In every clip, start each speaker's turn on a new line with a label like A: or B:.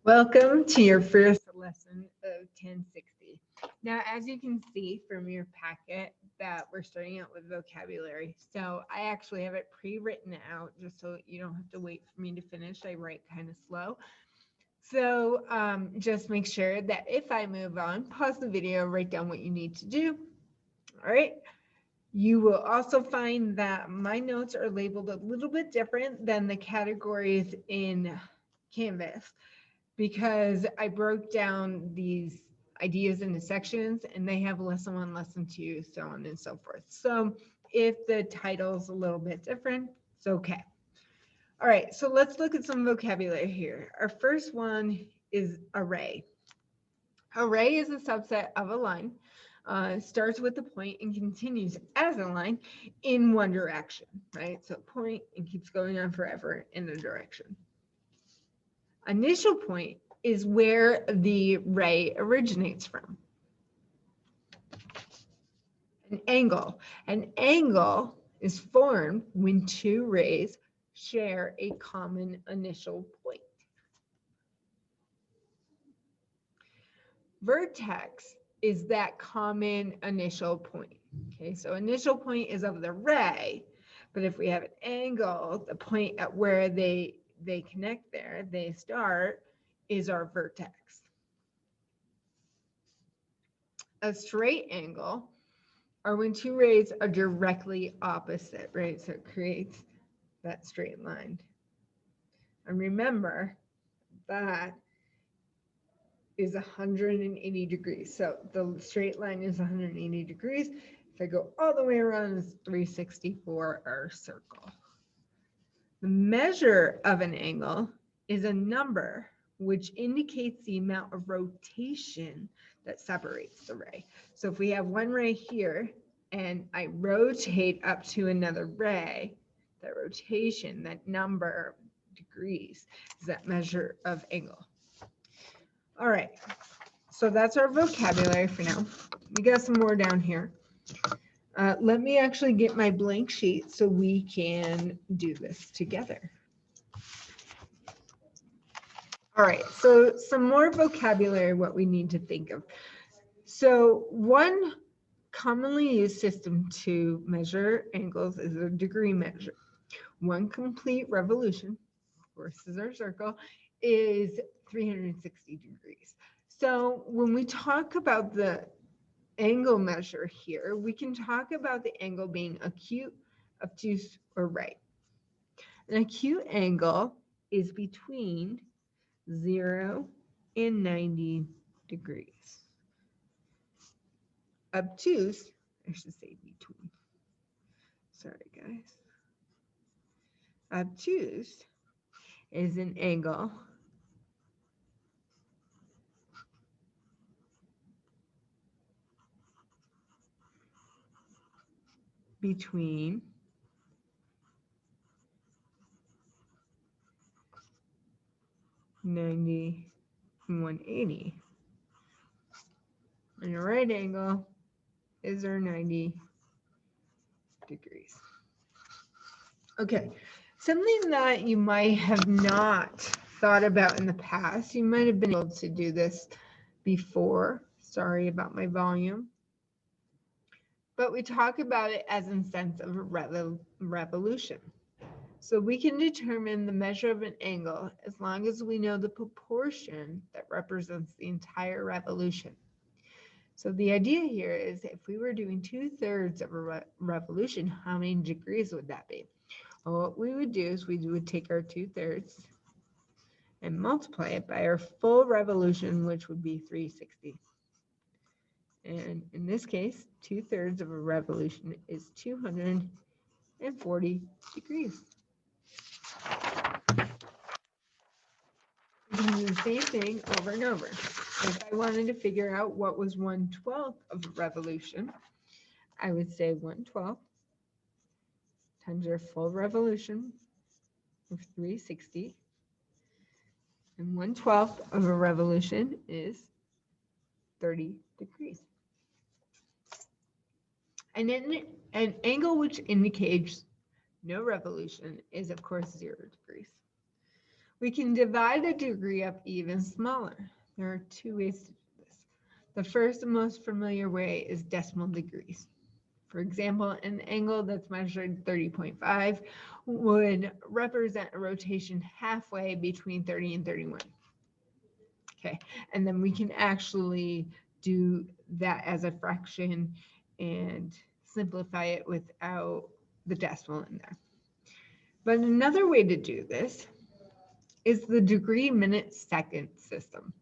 A: Welcome to your first lesson of 1060. Now, as you can see from your packet that we're starting out with vocabulary. So I actually have it pre-written out just so you don't have to wait for me to finish. I write kind of slow. So just make sure that if I move on, pause the video, write down what you need to do. All right. You will also find that my notes are labeled a little bit different than the categories in Canvas, because I broke down these ideas into sections and they have lesson 1, lesson 2, so on and so forth. So if the title's a little bit different, it's okay. All right, so let's look at some vocabulary here. Our first one is array. Array is a subset of a line. Starts with a point and continues as a line in one direction, right? So point and keeps going on forever in a direction. Initial point is where the ray originates from. An angle. An angle is formed when two rays share a common initial point. Vertex is that common initial point. Okay, so initial point is of the ray, but if we have an angle, the point at where they connect there, they start, is our vertex. A straight angle are when two rays are directly opposite, right? So it creates that straight line. And remember, that is 180 degrees. So the straight line is 180 degrees. If I go all the way around, it's 360 for our circle. The measure of an angle is a number which indicates the amount of rotation that separates the ray. So if we have one ray here and I rotate up to another ray, that rotation, that number degrees, is that measure of angle. All right, so that's our vocabulary for now. We got some more down here. Let me actually get my blank sheet so we can do this together. All right, so some more vocabulary, what we need to think of. So one commonly used system to measure angles is a degree measure. One complete revolution, of course, is our circle, is 360 degrees. So when we talk about the angle measure here, we can talk about the angle being acute, obtuse, or right. An acute angle is between 0 and 90 degrees. Obtuse, I should say between. Sorry, guys. Obtuse is an angle between 90 and 180. And a right angle is our 90 degrees. Okay, something that you might have not thought about in the past, you might have been able to do this before. Sorry about my volume. But we talk about it as in sense of a revolution. So we can determine the measure of an angle as long as we know the proportion that represents the entire revolution. So the idea here is if we were doing 2/3 of a revolution, how many degrees would that be? Well, what we would do is we would take our 2/3 and multiply it by our full revolution, which would be 360. And in this case, 2/3 of a revolution is 240 degrees. We can do the same thing over and over. If I wanted to figure out what was 1/12 of a revolution, I would say 1/12 times our full revolution of 360. And 1/12 of a revolution is 30 degrees. And then an angle which indicates no revolution is, of course, 0 degrees. We can divide a degree up even smaller. There are two ways to do this. The first and most familiar way is decimal degrees. For example, an angle that's measured 30.5 would represent a rotation halfway between 30 and 31. Okay, and then we can actually do that as a fraction and simplify it without the decimal in there. But another way to do this is the degree, minute, second system.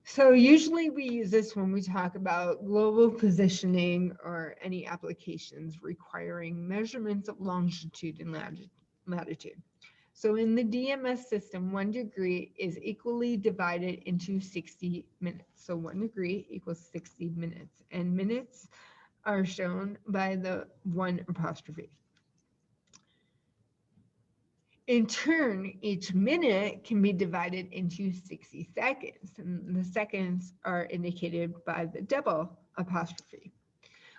A: So usually we use this when we talk about global positioning or any applications requiring measurements of longitude and latitude. So in the DMS system, 1 degree is equally divided into 60 minutes. So 1 degree equals 60 minutes, and minutes are shown by the 1 apostrophe. In turn, each minute can be divided into 60 seconds, and the seconds are indicated by the double apostrophe,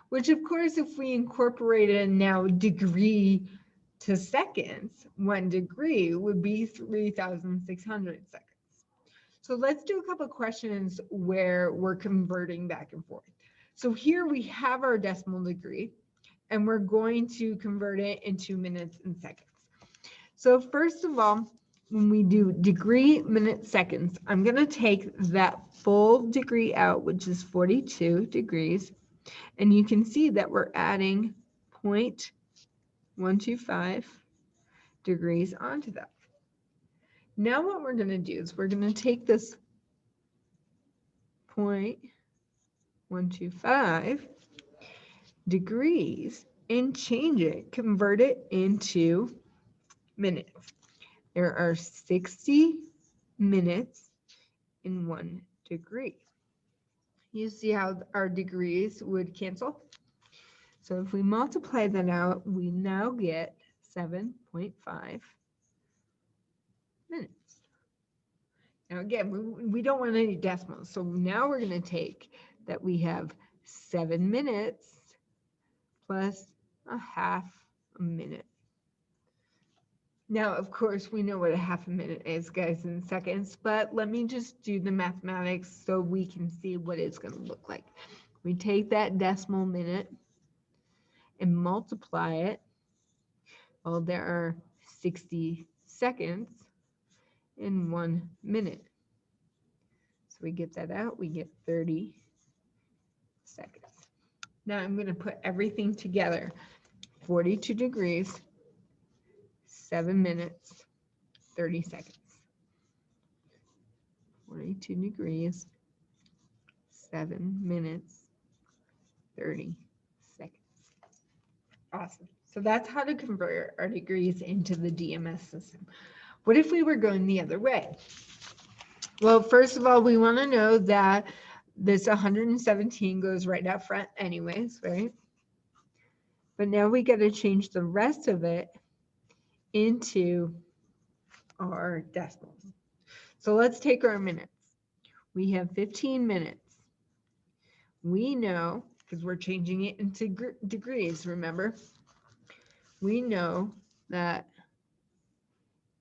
A: which of course, if we incorporated now degree to seconds, 1 degree would be 3,600 seconds. So let's do a couple of questions where we're converting back and forth. So here we have our decimal degree, and we're going to convert it into minutes and seconds. So first of all, when we do degree, minute, seconds, I'm going to take that full degree out, which is 42 degrees. And you can see that we're adding 0.125 degrees onto that. Now what we're going to do is we're going to take this 0.125 degrees and change it, convert it into minutes. There are 60 minutes in 1 degree. You see how our degrees would cancel? So if we multiply that out, we now get 7.5 minutes. Now again, we don't want any decimals. So now we're going to take that we have 7 minutes plus a half a minute. Now, of course, we know what a half a minute is, guys, in seconds, but let me just do the mathematics so we can see what it's going to look like. We take that decimal minute and multiply it. Well, there are 60 seconds in 1 minute. So we get that out, we get 30 seconds. Now I'm going to put everything together. 42 degrees, 7 minutes, 30 seconds. 42 degrees, 7 minutes, 30 seconds. Awesome. So that's how to convert our degrees into the DMS system. What if we were going the other way? Well, first of all, we want to know that this 117 goes right out front anyways, right? But now we got to change the rest of it into our decimals. So let's take our minutes. We have 15 minutes. We know, because we're changing it into degrees, remember? We know that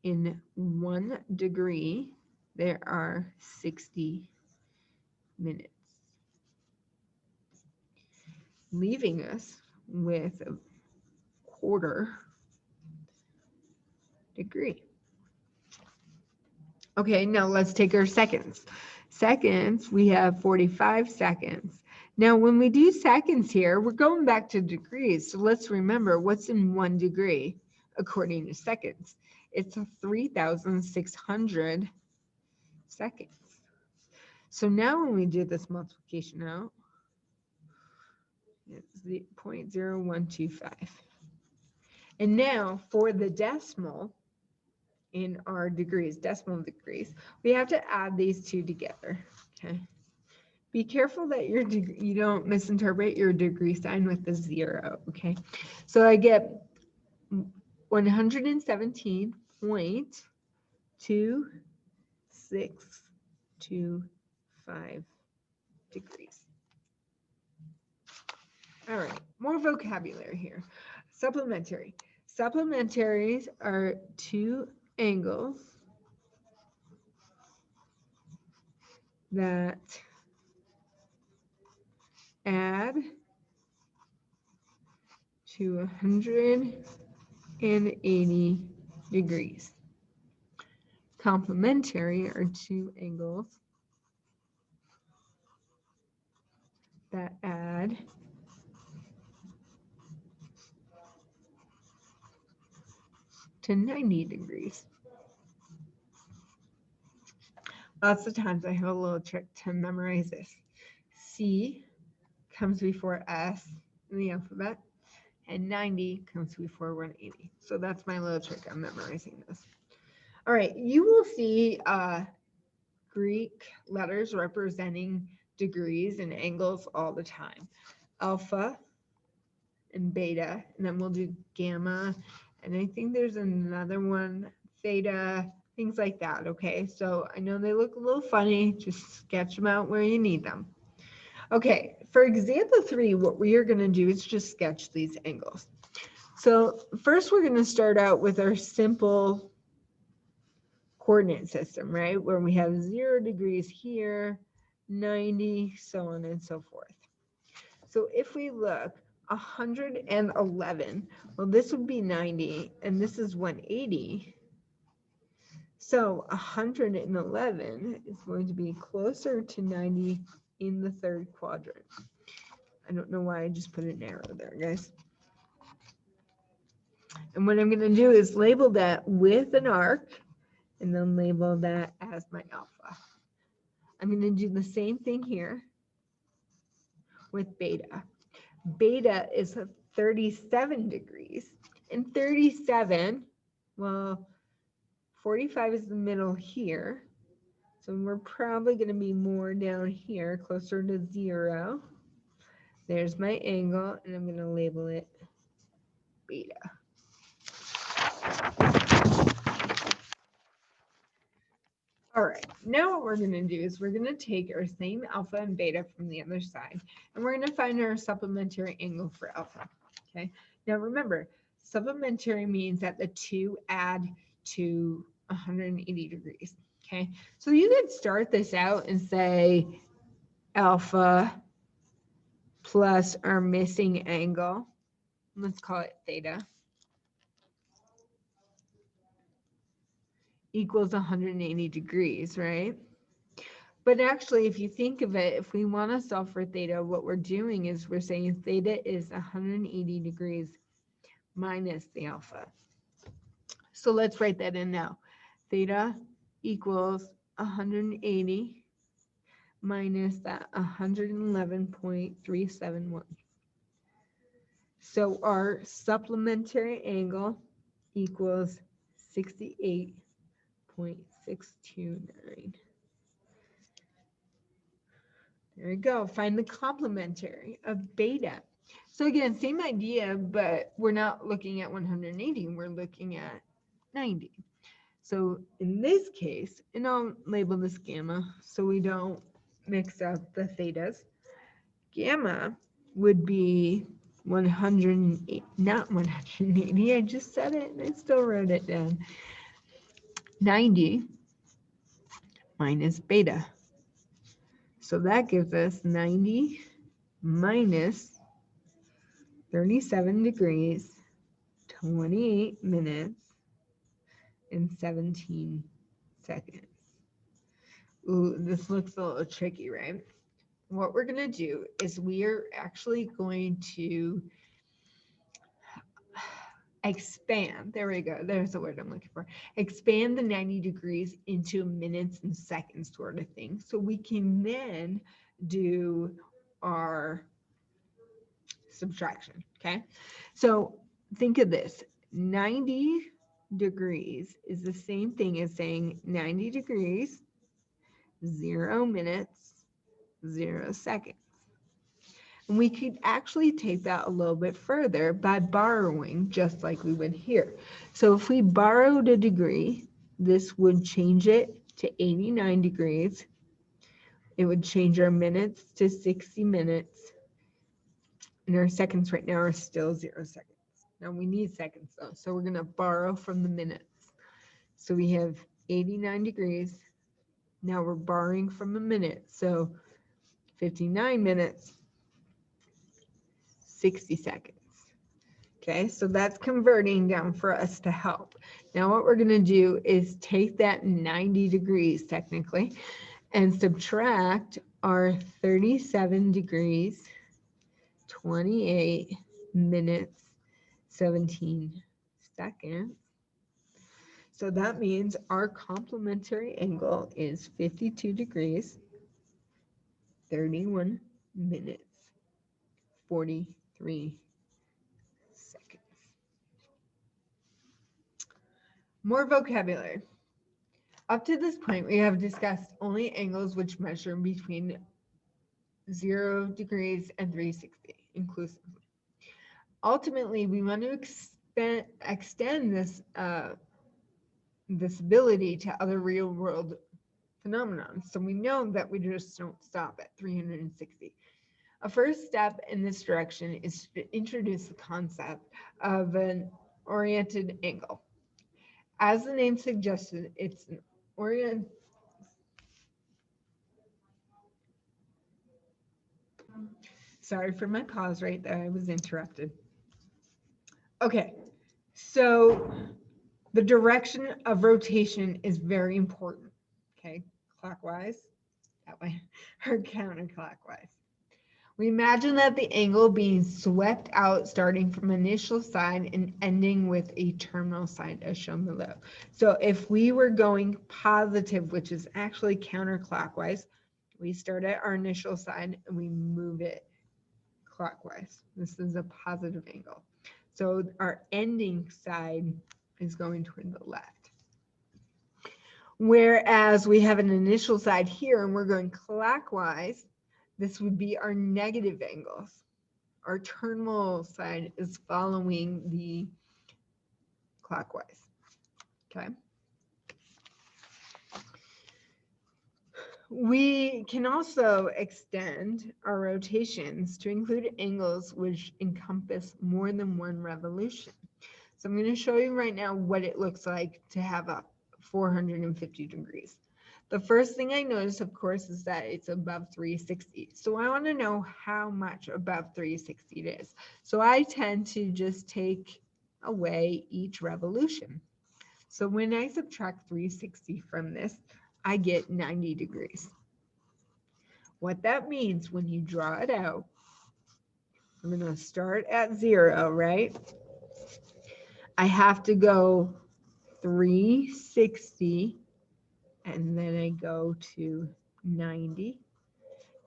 A: in 1 degree, there are 60 minutes, leaving us with a quarter degree. Okay, now let's take our seconds. Seconds, we have 45 seconds. Now, when we do seconds here, we're going back to degrees. So let's remember what's in 1 degree according to seconds. It's 3,600 seconds. So now when we do this multiplication out, it's the 0.0125. And now for the decimal in our degrees, decimal degrees, we have to add these two together, okay? Be careful that you don't misinterpret your degree sign with the 0, okay? So I get 117.2625 degrees. All right, more vocabulary here. Supplementary. Supplementaries are 2 angles that add to 180 degrees. Complementary are two angles that add to 90 degrees. Lots of times I have a little trick to memorize this. C comes before S in the alphabet, and 90 comes before 180. So that's my little trick on memorizing this. All right, you will see Greek letters representing degrees and angles all the time. Alpha and beta, and then we'll do gamma, and I think there's another one, theta, things like that, okay? So I know they look a little funny, just sketch them out where you need them. Okay, for example 3, what we are going to do is just sketch these angles. So first we're going to start out with our simple coordinate system, right? Where we have 0 degrees here, 90, so on and so forth. So if we look, 111, well, this would be 90, and this is 180. So 111 is going to be closer to 90 in the third quadrant. I don't know why I just put an arrow there, guys. And what I'm going to do is label that with an arc, and then label that as my alpha. I'm going to do the same thing here with beta. Beta is 37 degrees, and 37, well, 45 is the middle here, so we're probably going to be more down here, closer to 0. There's my angle, and I'm going to label it beta. All right, now what we're going to do is we're going to take our same alpha and beta from the other side, and we're going to find our supplementary angle for alpha, okay? Now remember, supplementary means that the two add to 180 degrees, okay? So you could start this out and say alpha plus our missing angle, let's call it theta, equals 180 degrees, right? But actually, if you think of it, if we want to solve for theta, what we're doing is we're saying theta is 180 degrees minus the alpha. So let's write that in now. Theta equals 180 minus that 111.371. So our supplementary angle equals 68.629. There we go. Find the complementary of beta. So again, same idea, but we're not looking at 180. We're looking at 90. So in this case, and I'll label this gamma so we don't mix up the thetas. Gamma would be 108, not 180. I just said it and I still wrote it down. 90 minus beta. So that gives us 90 minus 37 degrees, 28 minutes, and 17 seconds. Ooh, this looks a little tricky, right? What we're going to do is we are actually going to expand. There we go. There's the word I'm looking for. Expand the 90 degrees into minutes and seconds sort of thing. So we can then do our subtraction, okay? So think of this. 90 degrees is the same thing as saying 90 degrees, 0 minutes, 0 seconds. And we could actually take that a little bit further by borrowing, just like we would here. So if we borrowed a degree, this would change it to 89 degrees. It would change our minutes to 60 minutes. And our seconds right now are still 0 seconds. Now we need seconds though, so we're going to borrow from the minutes. So we have 89 degrees Now we're borrowing from a minute. So 59 minutes, 60 seconds. Okay, so that's converting down for us to help. Now what we're going to do is take that 90 degrees technically and subtract our 37 degrees, 28 minutes, 17 seconds. So that means our complementary angle is 52 degrees, 31 minutes, 43 seconds. More vocabulary. Up to this point, we have discussed only angles which measure between 0 degrees and 360 inclusively. Ultimately, we want to extend this ability to other real world phenomena. So we know that we just don't stop at 360. A first step in this direction is to introduce the concept of an oriented angle. As the name suggested, it's an orient. Sorry for my pause right there. I was interrupted. Okay, so the direction of rotation is very important. Okay, clockwise, that way, or counterclockwise. We imagine that the angle being swept out starting from initial side and ending with a terminal side as shown below. So if we were going positive, which is actually counterclockwise, we start at our initial side and we move it clockwise. This is a positive angle. So our ending side is going toward the left. Whereas we have an initial side here and we're going clockwise, this would be our negative angles. Our terminal side is following the clockwise. Okay. We can also extend our rotations to include angles which encompass more than one revolution. So I'm going to show you right now what it looks like to have a 450 degrees. The first thing I notice, of course, is that it's above 360. So I want to know how much above 360 it is. So I tend to just take away each revolution. So when I subtract 360 from this, I get 90 degrees. What that means when you draw it out, I'm going to start at 0, right? I have to go 360, and then I go to 90,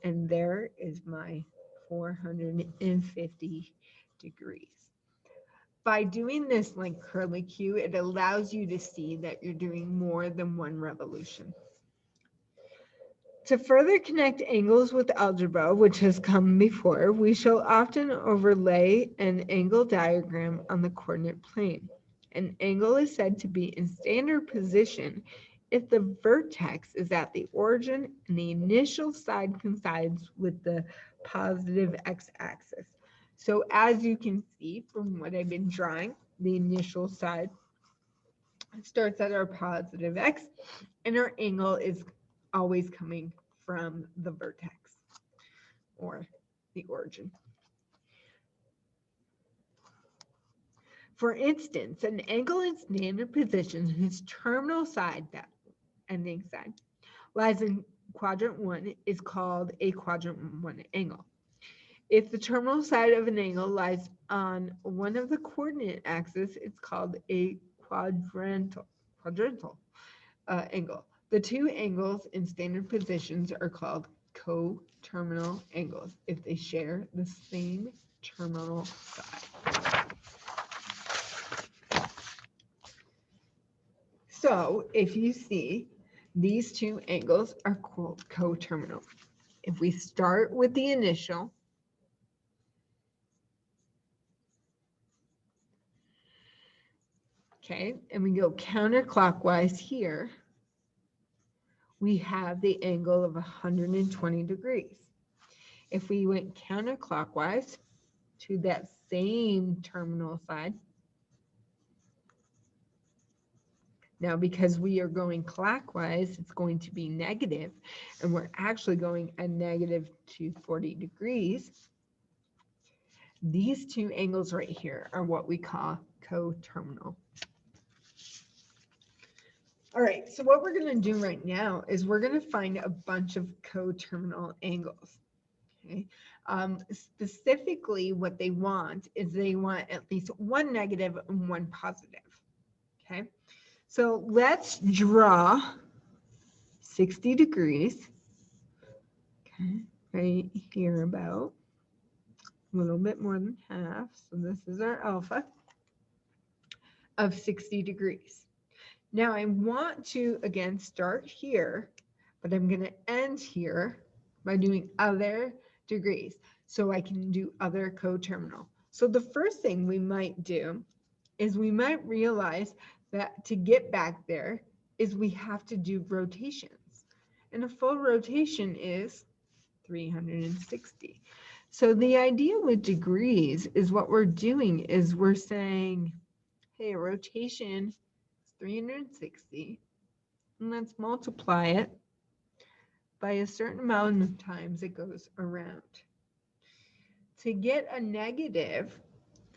A: and there is my 450 degrees. By doing this like curly Q, it allows you to see that you're doing more than one revolution. To further connect angles with algebra, which has come before, we shall often overlay an angle diagram on the coordinate plane. An angle is said to be in standard position if the vertex is at the origin and the initial side coincides with the positive x-axis. So as you can see from what I've been drawing, the initial side starts at our positive x, and our angle is always coming from the vertex or the origin. For instance, an angle in standard position whose terminal side, that ending side, lies in quadrant 1 is called a quadrant 1 angle. If the terminal side of an angle lies on one of the coordinate axes, it's called a quadrantal angle. The two angles in standard positions are called coterminal angles if they share the same terminal side. So if you see, these two angles are called coterminal. If we start with the initial, okay, and we go counterclockwise here, we have the angle of 120 degrees. If we went counterclockwise to that same terminal side, Now, because we are going clockwise, it's going to be negative, and we're actually going a negative 240 degrees. These two angles right here are what we call coterminal. All right, so what we're going to do right now is we're going to find a bunch of coterminal angles. Okay. Specifically, what they want is they want at least one negative and one positive. Okay, so let's draw 60 degrees. Okay, right here about a little bit more than half. So this is our alpha of 60 degrees. Now I want to, again, start here, but I'm going to end here by doing other degrees. So I can do other coterminal. So the first thing we might do is we might realize that to get back there is we have to do rotations. And a full rotation is 360. So the idea with degrees is what we're doing is we're saying, hey, a rotation 360, and let's multiply it by a certain amount of times it goes around. To get a negative,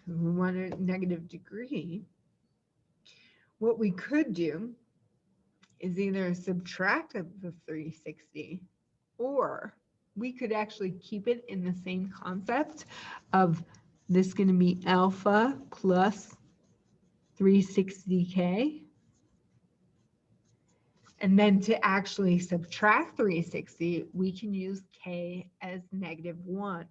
A: we want a negative degree, what we could do is either subtract the 360, or we could actually keep it in the same concept of this going to be alpha plus 360k. And then to actually subtract 360, we can use k as -1.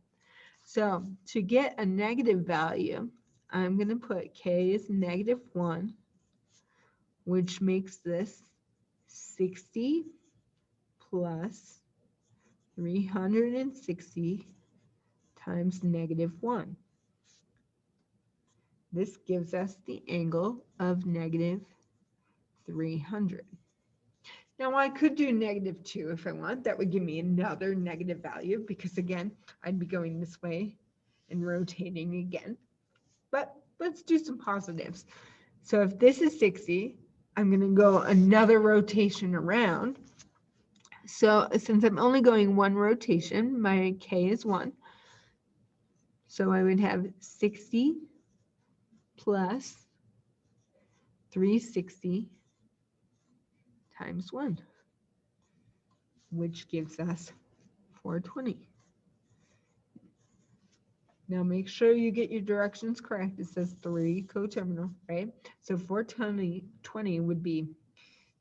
A: So to get a negative value, I'm going to put k as -1, which makes this 60 plus 360 times -1. This gives us the angle of -300. Now I could do -2 if I want. That would give me another negative value because again, I'd be going this way and rotating again. But let's do some positives. So if this is 60, I'm going to go another rotation around. So since I'm only going one rotation, my k is 1. So I would have 60 plus 360 times 1, which gives us 420. Now make sure you get your directions correct. It says 3 coterminal, right? So 420 would be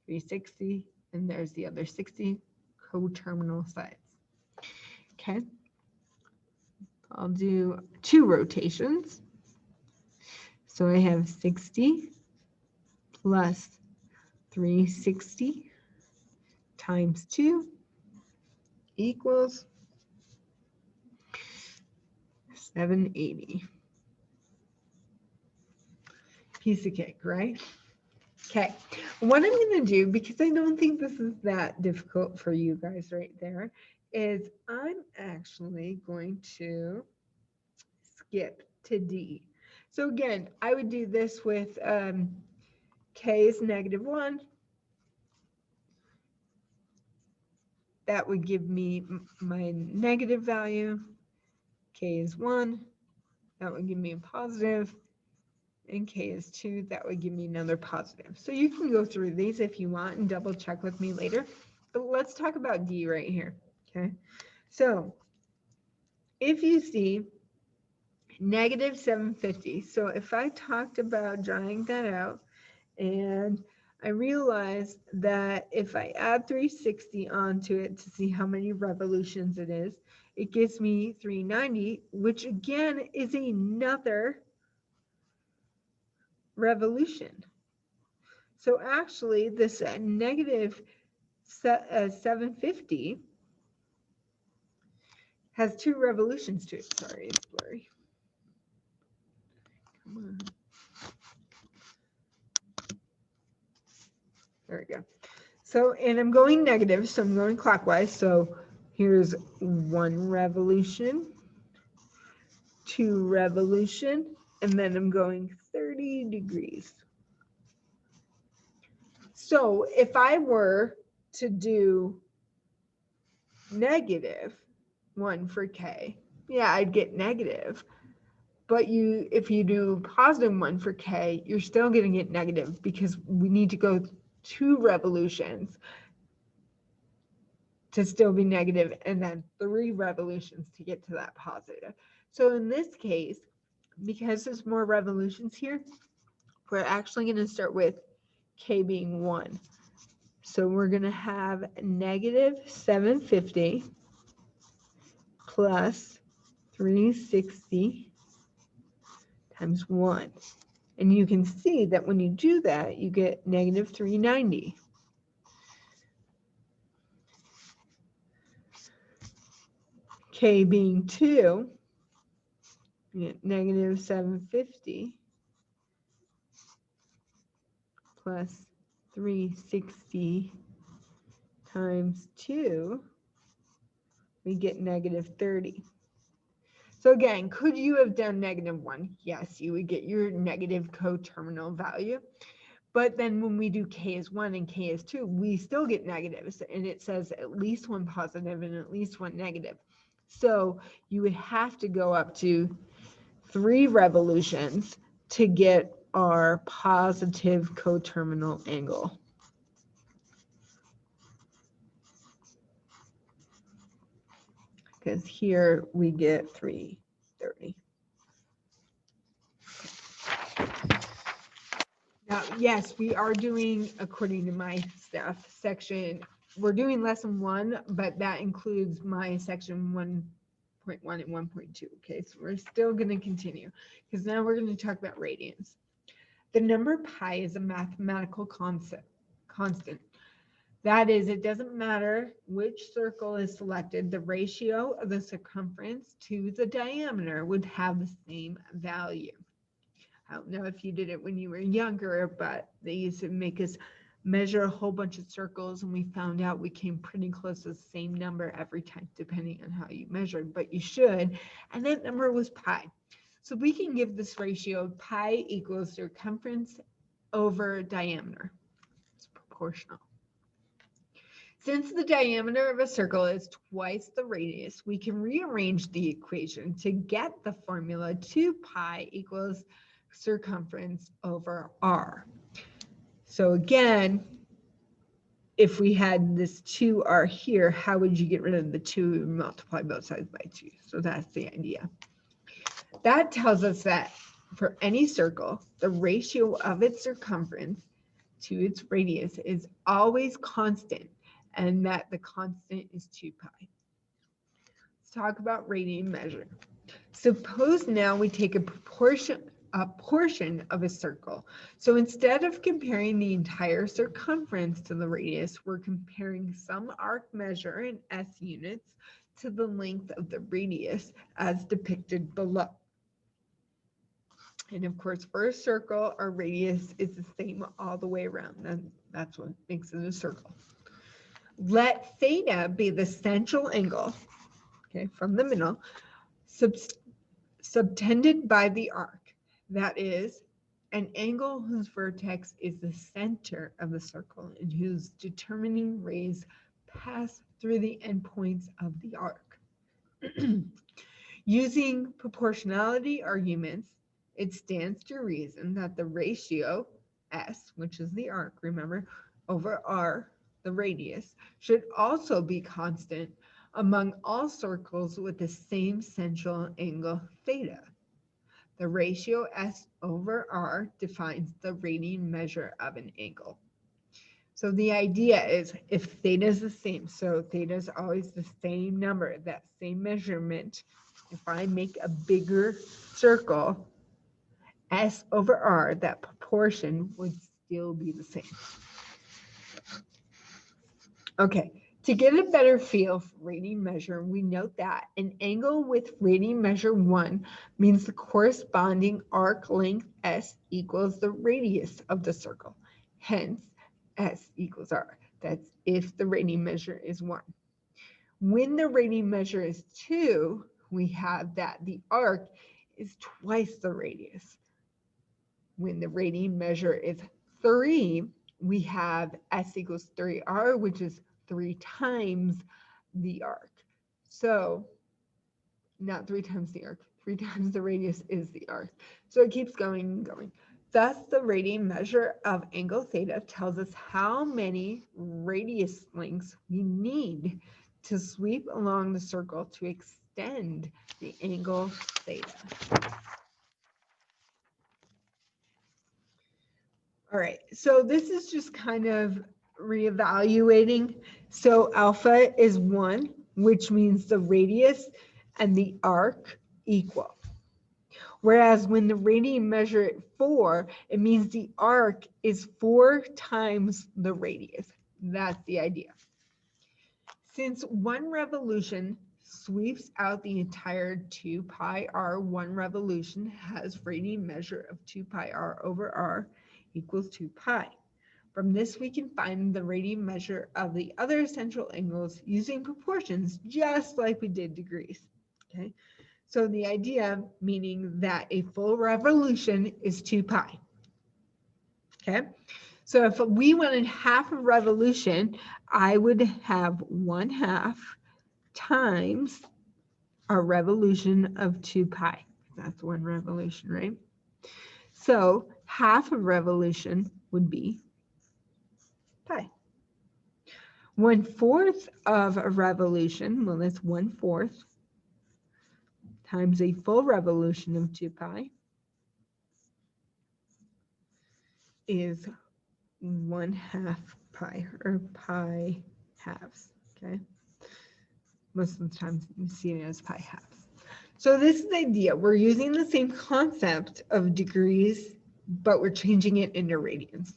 A: 360, and there's the other 60 coterminal sides. Okay. I'll do 2 rotations. So I have 60 plus 360 times 2 equals 780. Piece of cake, right? Okay, what I'm going to do, because I don't think this is that difficult for you guys right there, is I'm actually going to skip to D. So again, I would do this with k is -1. That would give me my negative value. K is 1. That would give me a positive. And k is 2. That would give me another positive. So you can go through these if you want and double check with me later. But let's talk about D right here. Okay. So if you see -750. So if I talked about drawing that out and I realized that if I add 360 onto it to see how many revolutions it is, it gives me 390, which again is another revolution. So actually this -750 has 2 revolutions to it. Sorry, it's blurry. Come on. There we go. So, and I'm going negative, so I'm going clockwise. So here's 1 revolution, 2 revolution, and then I'm going 30 degrees. So if I were to do -1 for k, yeah, I'd get negative. But if you do +1 for k, you're still going to get negative because we need to go 2 revolutions to still be negative, and then 3 revolutions to get to that positive. So in this case, because there's more revolutions here, we're actually going to start with k being 1. So we're going to have -750 plus 360 times 1. And you can see that when you do that, you get -390. K being 2, you get -750 plus 360 times 2, we get -30. So again, could you have done -1? Yes, you would get your negative coterminal value. But then when we do k is 1 and k is 2, we still get negatives. And it says at least 1 positive and at least 1 negative. So you would have to go up to 3 revolutions to get our positive coterminal angle. Because here we get 330. Now, yes, we are doing, according to my stuff, we're doing lesson 1, but that includes my section 1.1 and 1.2. Okay, so we're still going to continue because now we're going to talk about radians. The number pi is a mathematical constant. That is, it doesn't matter which circle is selected, the ratio of the circumference to the diameter would have the same value. I don't know if you did it when you were younger, but they used to make us measure a whole bunch of circles, and we found out we came pretty close to the same number every time, depending on how you measured, but you should, and that number was pi. So we can give this ratio pi equals circumference over diameter. It's proportional. Since the diameter of a circle is twice the radius, we can rearrange the equation to get the formula 2 pi equals circumference over r. So again, if we had this 2r here, how would you get rid of the 2? Multiply both sides by 2. So that's the idea. That tells us that for any circle, the ratio of its circumference to its radius is always constant, and that the constant is 2 pi. Let's talk about radian measure. Suppose now we take a portion of a circle. So instead of comparing the entire circumference to the radius, we're comparing some arc measure in S units to the length of the radius as depicted below. And of course, for a circle, our radius is the same all the way around. And that's what makes it a circle. Let theta be the central angle, okay, from the middle, subtended by the arc. That is, an angle whose vertex is the center of the circle and whose determining rays pass through the endpoints of the arc. Using proportionality arguments, it stands to reason that the ratio S, which is the arc, remember, over R, the radius, should also be constant among all circles with the same central angle theta. The ratio S over R defines the radian measure of an angle. So the idea is if theta is the same, so theta is always the same number, that same measurement, if I make a bigger circle, S over R, that proportion would still be the same. Okay, to get a better feel for radian measure, we note that an angle with radian measure 1 means the corresponding arc length S equals the radius of the circle. Hence, S equals R. That's if the radian measure is 1. When the radian measure is 2, we have that the arc is twice the radius. When the radian measure is 3, we have S equals 3R, which is 3 times the arc. So not 3 times the arc, 3 times the radius is the arc. So it keeps going and going. Thus, the radian measure of angle theta tells us how many radius lengths we need to sweep along the circle to extend the angle theta. All right, so this is just kind of reevaluating. So alpha is 1, which means the radius and the arc equal. Whereas when the radian measure at 4, it means the arc is 4 times the radius. That's the idea. Since one revolution sweeps out the entire 2 pi r, one revolution has radian measure of 2 pi r over r equals 2 pi. From this, we can find the radian measure of the other essential angles using proportions, just like we did degrees. Okay, so the idea meaning that a full revolution is 2 pi. Okay, so if we wanted half a revolution, I would have 1/2 times our revolution of 2 pi. That's one revolution, right? So half a revolution would be pi. 1/4 of a revolution, well, that's 1/4 times a full revolution of 2 pi is 1/2 pi, or pi halves, okay? Most of the time you see it as pi halves. So this is the idea. We're using the same concept of degrees, but we're changing it into radians.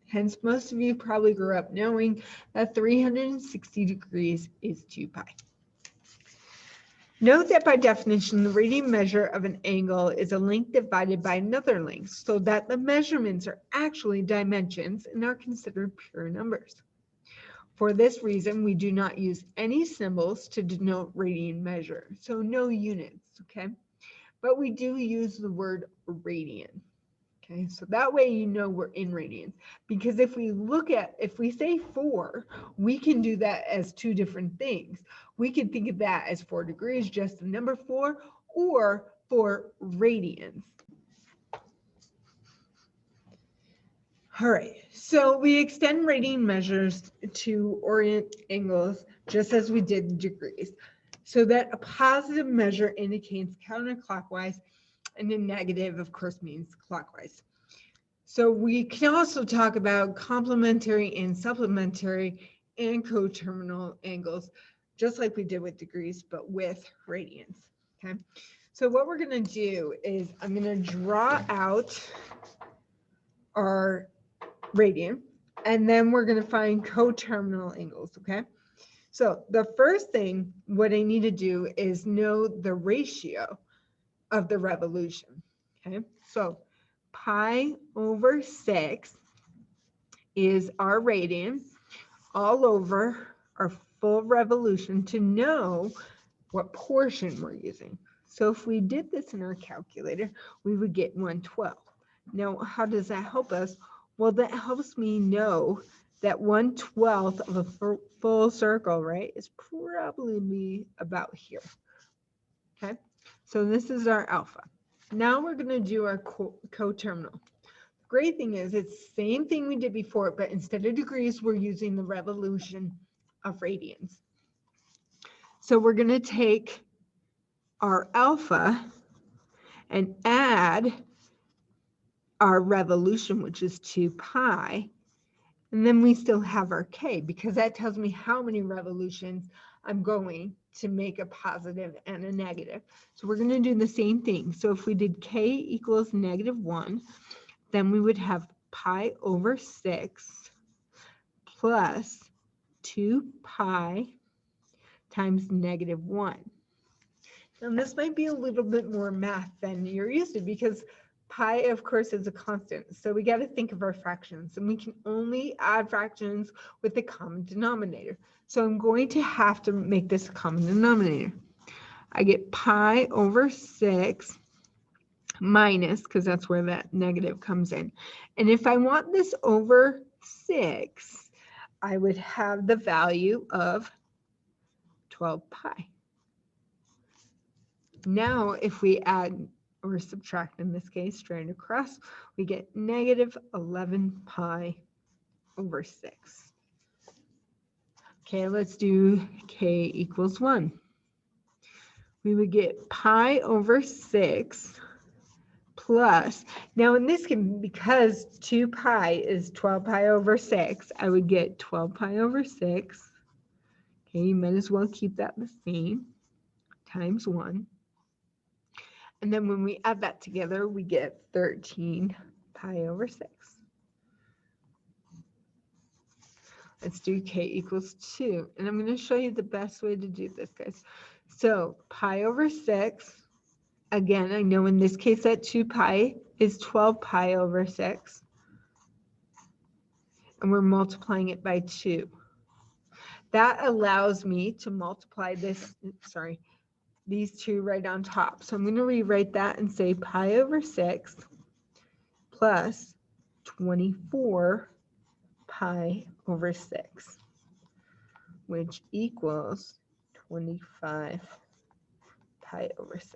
A: Hence, most of you probably grew up knowing that 360 degrees is 2 pi. Note that by definition, the radian measure of an angle is a length divided by another length, so that the measurements are actually dimensions and are considered pure numbers. For this reason, we do not use any symbols to denote radian measure, so no units, okay? But we do use the word radian. Okay, so that way you know we're in radians. Because if we say 4, we can do that as 2 different things. We can think of that as 4 degrees, just the number 4, or 4 radians. All right, so we extend radian measures to orient angles just as we did degrees, so that a positive measure indicates counterclockwise and a negative, of course, means clockwise. So we can also talk about complementary and supplementary and coterminal angles, just like we did with degrees, but with radians, okay? So what we're gonna do is I'm gonna draw out our radian, and then we're gonna find coterminal angles, okay? So the first thing, what I need to do is know the ratio of the revolution, okay? So pi over 6 is our radian all over our full revolution to know what portion we're using. So if we did this in our calculator, we would get 1/12. Now, how does that help us? Well, that helps me know that 1/12 of a full circle, right, is probably about here. Okay, so this is our alpha. Now we're going to do our coterminal. The great thing is it's the same thing we did before, but instead of degrees, we're using the revolution of radians. So we're going to take our alpha and add our revolution, which is 2 pi, and then we still have our k, because that tells me how many revolutions I'm going to make a positive and a negative. So we're going to do the same thing. So if we did k equals -1, then we would have pi over 6 plus 2 pi times -1. Now this might be a little bit more math than you're used to, because pi, of course, is a constant. So we got to think of our fractions, and we can only add fractions with the common denominator. So I'm going to have to make this a common denominator. I get pi over 6 minus, because that's where that negative comes in. And if I want this over 6, I would have the value of 12 pi. Now, if we add or subtract, in this case, straight across, we get negative 11 pi over 6. Okay, let's do k equals 1. We would get pi over 6 plus, now in this case, because 2 pi is 12 pi over 6, I would get 12 pi over 6. Okay, you might as well keep that the same, times 1. And then when we add that together, we get 13 pi over 6. Let's do k equals 2. And I'm going to show you the best way to do this, guys. So pi over 6, again, I know in this case that 2 pi is 12 pi over 6. And we're multiplying it by 2. That allows me to multiply this, these two right on top. So I'm going to rewrite that and say pi over 6 plus 24 pi over 6, which equals 25 pi over 6.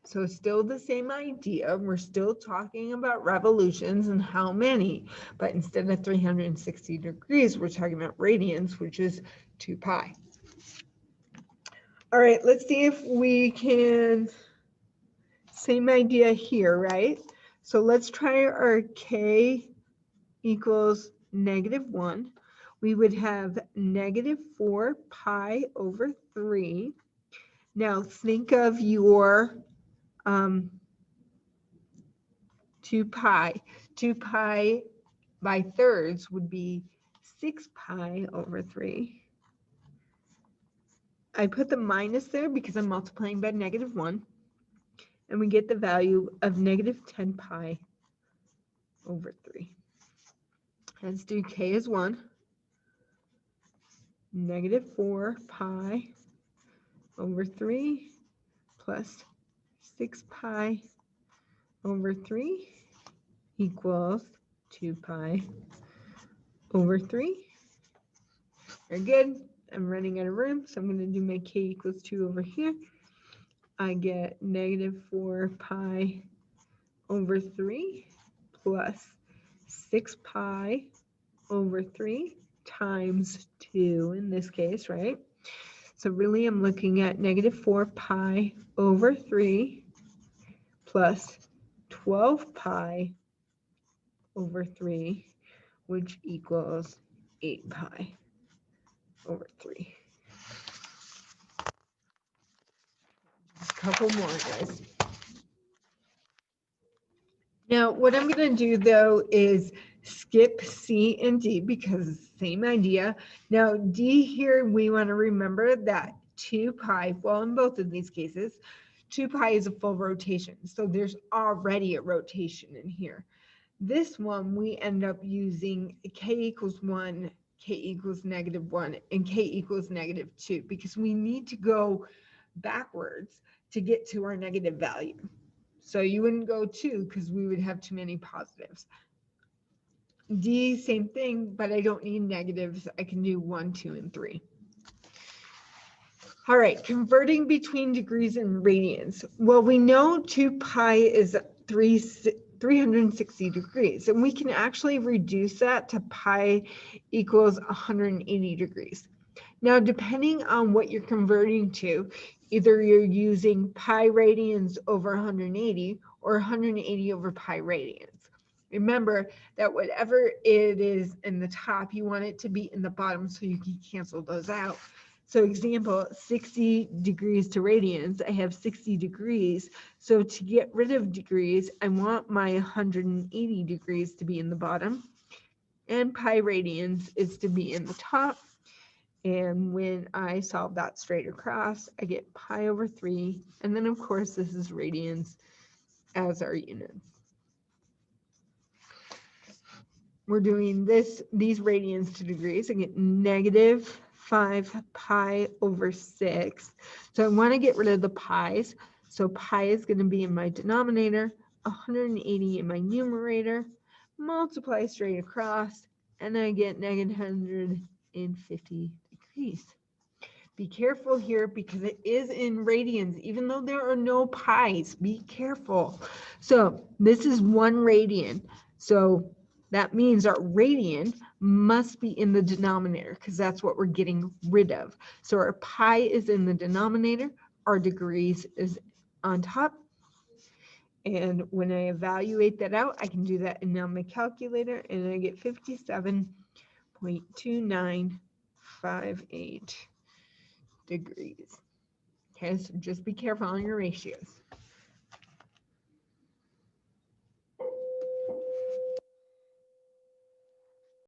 A: So still the same idea. We're still talking about revolutions and how many, but instead of 360 degrees, we're talking about radians, which is 2 pi. All right, let's see if we can, same idea here, right? So let's try our k equals -1. We would have -4 pi over 3. Now think of your 2 pi. 2 pi by thirds would be 6 pi over 3. I put the minus there because I'm multiplying by -1. And we get the value of -10 pi over 3. Let's do k as 1. -4 pi over 3 plus 6 pi over 3 equals 2 pi over 3. Very good. I'm running out of room, so I'm going to do my k equals 2 over here. I get -4 pi over 3 plus 6 pi over 3 times 2 in this case, right? So really I'm looking at -4 pi over 3 plus 12 pi over 3, which equals 8 pi over 3. Just a couple more, guys. Now, what I'm going to do, though, is skip C and D because same idea. Now, D here, we want to remember that 2 pi, well, in both of these cases, 2 pi is a full rotation. So there's already a rotation in here. This one, we end up using k equals 1, k equals -1, and k equals -2 because we need to go backwards to get to our negative value. So you wouldn't go 2 because we would have too many positives. D, same thing, but I don't need negatives. I can do 1, 2, and 3. All right, converting between degrees and radians. Well, we know 2 pi is 360 degrees, and we can actually reduce that to pi equals 180 degrees. Now, depending on what you're converting to, either you're using pi radians over 180 or 180 over pi radians. Remember that whatever it is in the top, you want it to be in the bottom so you can cancel those out. So example, 60 degrees to radians, I have 60 degrees. So to get rid of degrees, I want my 180 degrees to be in the bottom, and pi radians is to be in the top. And when I solve that straight across, I get pi over 3. And then, of course, this is radians as our units. We're doing these radians to degrees. I get -5 pi over 6. So I want to get rid of the pi's. So pi is going to be in my denominator, 180 in my numerator. multiply straight across, and I get negative 150 degrees. Be careful here because it is in radians, even though there are no pi's. Be careful. So this is 1 radian. So that means our radian must be in the denominator because that's what we're getting rid of. So our pi is in the denominator, our degrees is on top. And when I evaluate that out, I can do that in now my calculator, and I get 57.2958 degrees. Okay, so just be careful on your ratios.